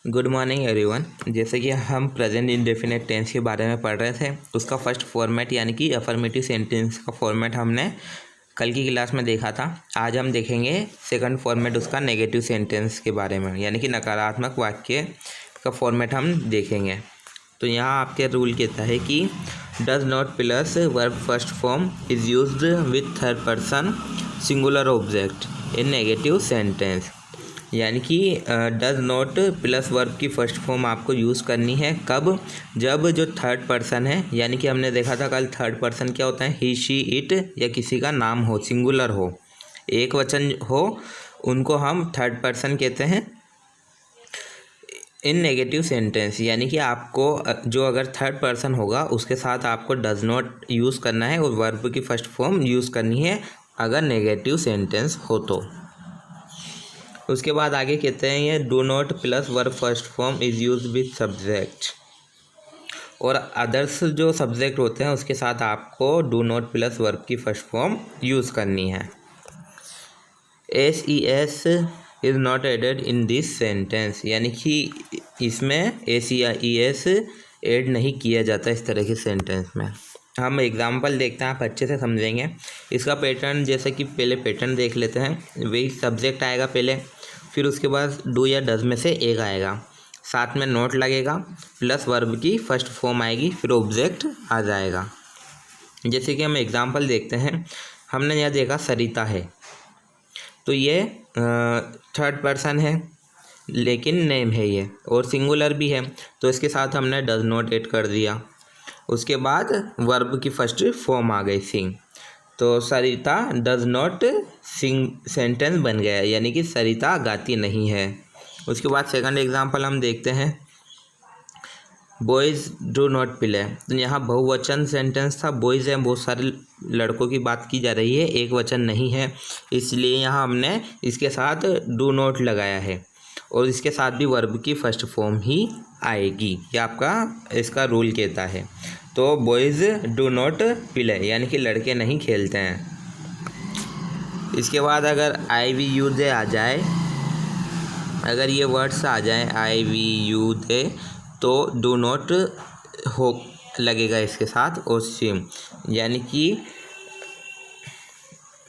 Good morning everyone. जैसे कि हम प्रेजेंट इंडेफिनिट टेंस के बारे में पढ़ रहे थे, उसका फर्स्ट फॉर्मेट यानी कि अफर्मेटिव सेंटेंस का फॉर्मेट हमने कल की क्लास में देखा था। आज हम देखेंगे सेकंड फॉर्मेट उसका नेगेटिव सेंटेंस के बारे में, यानी कि नकारात्मक वाक्य का फॉर्मेट हम देखेंगे। तो यहाँ आपके रूल कहता है कि does not plus verb first form is used with third person singular object in negative sentence. यानी कि डज नॉट प्लस वर्ब की फर्स्ट फॉर्म आपको यूज़ करनी है कब? जब जो थर्ड पर्सन है, यानी कि हमने देखा था कल थर्ड पर्सन क्या होता है, ही शी इट, या किसी का नाम हो, सिंगुलर हो, एक वचन हो, उनको हम थर्ड पर्सन कहते हैं इन नेगेटिव सेंटेंस। यानी कि आपको जो अगर थर्ड पर्सन होगा उसके साथ आपको डज नॉट यूज़ करना है और वर्ब की फर्स्ट फॉर्म यूज़ करनी है अगर नेगेटिव सेंटेंस हो तो। उसके बाद आगे कहते हैं ये do not plus verb first form is use with subject, और अदर्स जो सब्जेक्ट होते हैं उसके साथ आपको डू नॉट प्लस वर्ब की फर्स्ट फॉर्म यूज़ करनी है। SES is not added in this sentence, यानी कि इसमें SES ऐड नहीं किया जाता इस तरह के सेंटेंस में। हम एग्जाम्पल देखते हैं, आप अच्छे से समझेंगे इसका पैटर्न। जैसे कि पहले पैटर्न देख लेते हैं, वही सब्जेक्ट आएगा पहले, फिर उसके बाद डू या डज में से एक आएगा, साथ में नोट लगेगा, प्लस वर्ब की फर्स्ट फॉर्म आएगी, फिर ऑब्जेक्ट आ जाएगा। जैसे कि हम एग्जाम्पल देखते हैं, हमने यहाँ देखा सरिता है, तो ये थर्ड पर्सन है लेकिन नेम है ये, और सिंगुलर भी है, तो इसके साथ हमने डज नॉट ऐड कर दिया। उसके बाद वर्ब की फर्स्ट फॉर्म आ गई सिंग, तो सरिता डज नॉट सिंग सेंटेंस बन गया, यानी कि सरिता गाती नहीं है। उसके बाद सेकंड एग्जांपल हम देखते हैं, बॉयज़ डू नॉट प्ले, तो यहाँ बहुवचन सेंटेंस था, बॉयज़ हैं, बहुत सारे लड़कों की बात की जा रही है, एक वचन नहीं है, इसलिए यहाँ हमने इसके साथ डू नॉट लगाया है, और इसके साथ भी वर्ब की फर्स्ट फॉर्म ही आएगी, ये आपका इसका रूल कहता है। तो बॉयज़ डू नॉट प्ले, यानी कि लड़के नहीं खेलते हैं। इसके बाद अगर आई वी यू दे आ जाए, अगर ये वर्ड्स आ जाए आई वी यू दे, तो डू नॉट हो लगेगा इसके साथ, और सेम, यानी कि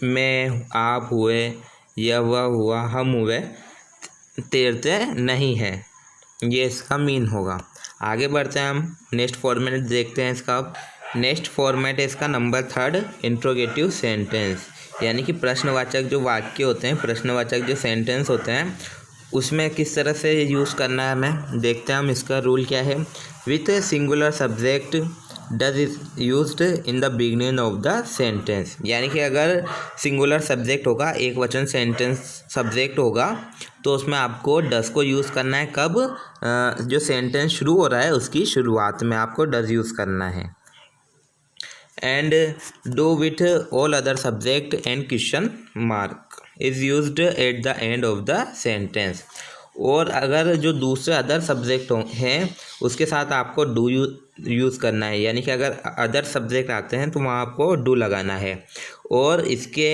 मैं, आप हुए, यह वह हुआ, हम हुए, तैरते नहीं हैं, ये इसका मीन होगा। आगे बढ़ते हैं, हम नेक्स्ट फॉर्मेट देखते हैं इसका। नेक्स्ट फॉर्मेट है इसका नंबर थर्ड, इंट्रोगेटिव सेंटेंस, यानी कि प्रश्नवाचक जो वाक्य होते हैं, प्रश्नवाचक जो सेंटेंस होते हैं, उसमें किस तरह से यूज़ करना है हमें देखते हैं हम। इसका रूल क्या है, with singular subject does is used in the beginning of the sentence, यानी कि अगर सिंगुलर सब्जेक्ट होगा, एक वचन सेंटेंस सब्जेक्ट होगा, तो उसमें आपको डज को यूज़ करना है कब? जो सेंटेंस शुरू हो रहा है उसकी शुरुआत में आपको डज यूज़ करना है। And do with all other subject and question mark is used at the end of the sentence, और अगर जो दूसरे अदर सब्जेक्ट हैं उसके साथ आपको डू यूज़ करना है, यानी कि अगर अदर सब्जेक्ट आते हैं तो वहाँ आपको डू लगाना है, और इसके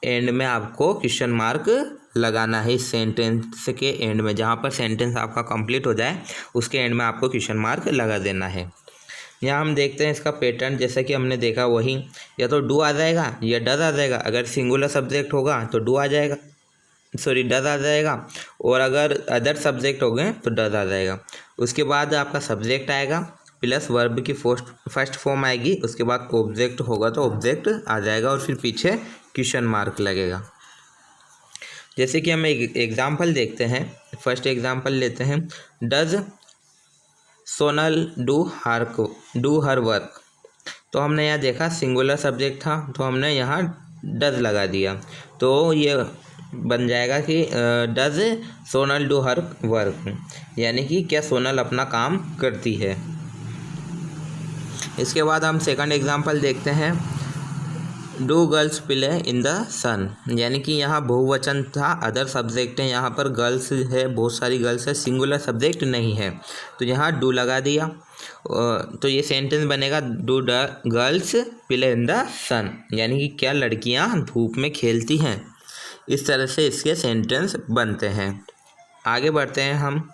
एंड में आपको क्वेश्चन मार्क लगाना है। इस सेंटेंस के एंड में, जहाँ पर सेंटेंस आपका कंप्लीट हो जाए उसके एंड में आपको क्वेश्चन मार्क लगा देना है। यहाँ हम देखते हैं इसका पैटर्न, जैसा कि हमने देखा वही, या तो डू आ जाएगा या डज आ जाएगा। अगर सिंगुलर सब्जेक्ट होगा तो डू आ जाएगा, सॉरी डज आ जाएगा, और अगर अदर सब्जेक्ट हो गए तो डज आ जाएगा। उसके बाद आपका सब्जेक्ट आएगा, प्लस वर्ब की फर्स्ट फॉर्म आएगी, उसके बाद ऑब्जेक्ट होगा तो ऑब्जेक्ट आ जाएगा, और फिर पीछे क्वेश्चन मार्क लगेगा। जैसे कि हम एक एग्जाम्पल देखते हैं, फर्स्ट एग्जाम्पल लेते हैं, does Sonal do her work, तो हमने यहाँ देखा सिंगुलर सब्जेक्ट था तो हमने यहाँ डज लगा दिया, तो ये बन जाएगा कि does Sonal do her work, यानी कि क्या सोनल अपना काम करती है। इसके बाद हम सेकंड एग्जांपल देखते हैं, do girls play in the sun, यानी कि यहाँ बहुवचन था, अदर सब्जेक्ट है, यहाँ पर गर्ल्स है, बहुत सारी गर्ल्स है, सिंगुलर सब्जेक्ट नहीं है, तो यहाँ डू लगा दिया, तो ये सेंटेंस बनेगा do the girls play in the sun, यानी कि क्या लड़कियाँ धूप में खेलती हैं। इस तरह से इसके सेंटेंस बनते हैं। आगे बढ़ते हैं हम,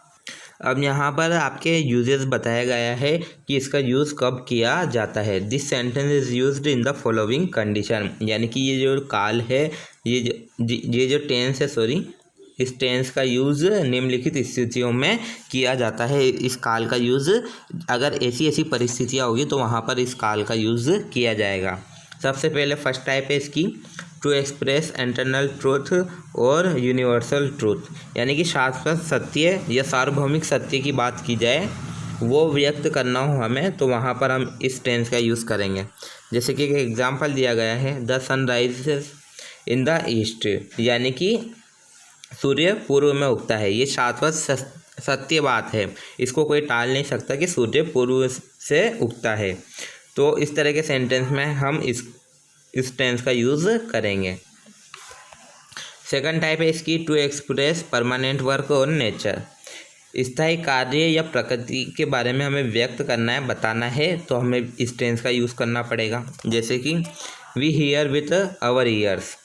अब यहाँ पर आपके यूजेस बताया गया है कि इसका यूज़ कब किया जाता है। This sentence is used in the following condition, यानी कि ये जो काल है, ये जो टेंस है, सॉरी, इस टेंस का यूज़ निम्नलिखित स्थितियों में किया जाता है। इस काल का यूज़ अगर ऐसी ऐसी परिस्थितियाँ होगी तो वहाँ पर इस काल का यूज़ किया जाएगा। सबसे पहले फर्स्ट टाइप है इसकी टू एक्सप्रेस इंटरनल ट्रूथ और यूनिवर्सल ट्रूथ, यानी कि शाश्वत सत्य या सार्वभौमिक सत्य की बात की जाए, वो व्यक्त करना हो हमें, तो वहाँ पर हम इस टेंस का यूज़ करेंगे। जैसे कि एक एग्जाम्पल दिया गया है, the sun rises in the east, यानी कि सूर्य पूर्व में उगता है। ये शाश्वत सत्य बात है, इसको कोई टाल नहीं सकता कि सूर्य पूर्व से उगता है। तो इस तरह के सेंटेंस में हम इस टेंस का यूज़ करेंगे। सेकंड टाइप है इसकी टू एक्सप्रेस परमानेंट वर्क और नेचर। स्थायी कार्य या प्रकृति के बारे में हमें व्यक्त करना है, बताना है, तो हमें इस टेंस का यूज़ करना पड़ेगा। जैसे कि we hear with our ears,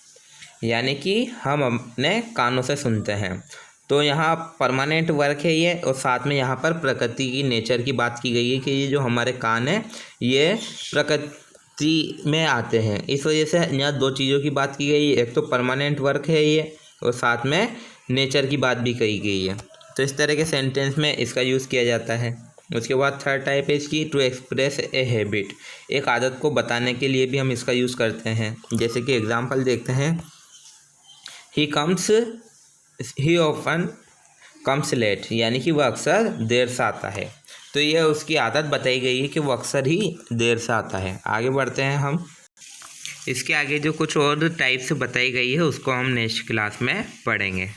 यानी कि हम अपने कानों से सुनते हैं। तो यहाँ परमानेंट वर्क है ये, और साथ में यहाँ पर प्रकृति की, नेचर की बात की गई है कि ये जो हमारे कान हैं ये प्रकृति में आते हैं। इस वजह से यहाँ दो चीज़ों की बात की गई है, एक तो परमानेंट वर्क है ये, और साथ में नेचर की बात भी कही गई है। तो इस तरह के सेंटेंस में इसका यूज़ किया जाता है। उसके बाद थर्ड टाइप है इसकी टू एक्सप्रेस ए हैबिट, एक आदत को बताने के लिए भी हम इसका यूज़ करते हैं। जैसे कि एग्जाम्पल देखते हैं, ही ऑफन कम्स लेट, यानी कि वह अक्सर देर से आता है। तो यह उसकी आदत बताई गई है कि वह अक्सर ही देर से आता है। आगे बढ़ते हैं हम, इसके आगे जो कुछ और टाइप्स बताई गई है उसको हम नेक्स्ट क्लास में पढ़ेंगे।